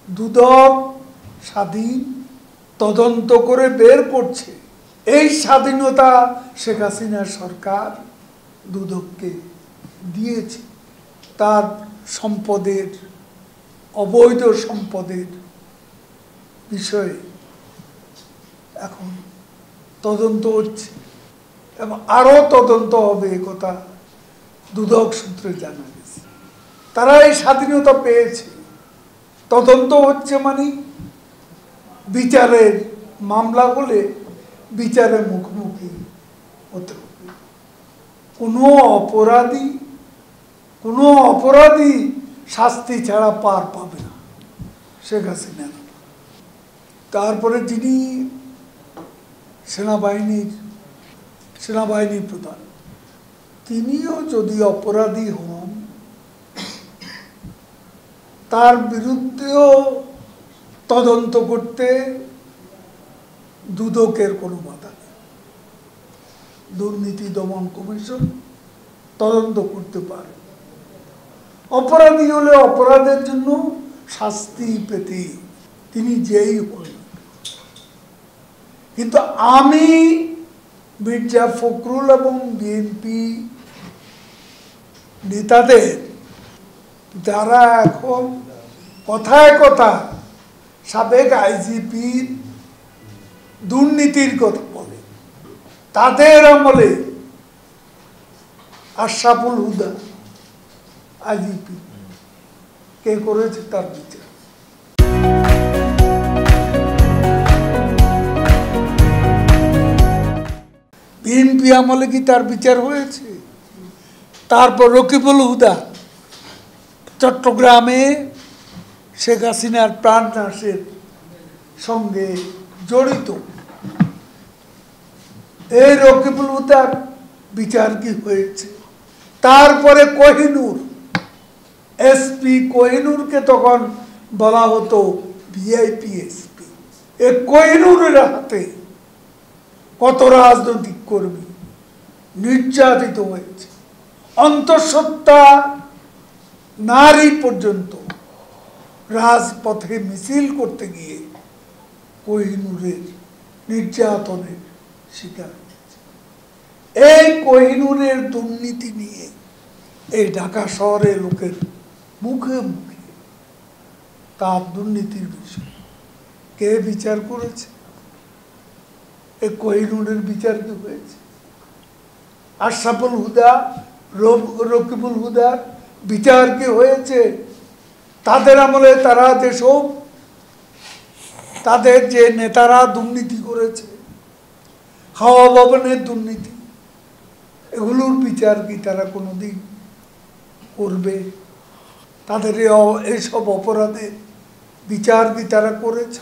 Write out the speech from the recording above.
দুদক স্বাধীন তদন্ত করে বের করছে। এই স্বাধীনতা শেখ হাসিনার সরকার দুদককে দিয়েছে। তার সম্পদের, অবৈধ সম্পদের বিষয়ে এখন তদন্ত হচ্ছে এবং আরও তদন্ত হবে, একথা দুদক সূত্রে জানা গেছে। তারা এই স্বাধীনতা পেয়েছে, তদন্ত হচ্ছে মানে বিচারের মামলা হলে বিচারের মুখোমুখি হতে হবে। কোনো অপরাধী শাস্তি ছাড়া পার পাবে না শেখ হাসিনা। তারপরে যিনি সেনাবাহিনীর প্রধান, তিনিও যদি অপরাধী হন, তার বিরুদ্ধেও তদন্ত করতে দুদকের কোনো বাধা নেই। দুর্নীতি দমন কমিশন তদন্ত করতে পারে। অপরাধী হলে অপরাধের জন্য শাস্তি পেতে তিনি যেই হন। কিন্তু আমি মির্জা ফখরুল এবং বিএনপি নেতাদের, যারা এখন কথায় কথা সাবেক আইজিপির দুর্নীতির কথা বলে, তাদের আমলে আশরাফুল হুদা আইজিপি কে করেছে তার বিচার। বিএনপি আমলে কি তার বিচার হয়েছে? তারপর রকিবুল হুদা চট্টগ্রামে শেখ হাসিনার প্রাণনাশের সঙ্গে জড়িত, এই রকিবুল হুদার বিচার কি হয়েছে? তারপরে কোহিনুর, এসপি কোহিনুরকে তখন বলা হতো ভিআইপি এসপি। এই কোহিনুরের হাতে কত রাজনৈতিক কর্মী নির্যাতিত হয়েছে, অন্তঃসত্ত্বা নারী পর্যন্ত রাজপথে মিছিল করতে গিয়ে কোহিনুরের নির্যাতনের শিকার হয়েছে। এই কোহিনুরের দুর্নীতি নিয়ে এই ঢাকা শহরে লোকের মুখে মুখে তার দুর্নীতির বিষয় কে বিচার করেছে? এই কোহিনুরের বিচার কি হয়েছে? আশরাফুল হুদা, রকিবুল হুদার বিচার কি হয়েছে? তাদের আমলে তারা যেসব, তাদের যে নেতারা দুর্নীতি করেছে, হাওয়া ভবনের দুর্নীতি, এগুলোর বিচার কি তারা কোনোদিন করবে? তাদের এইসব অপরাধের বিচার কি তারা করেছে?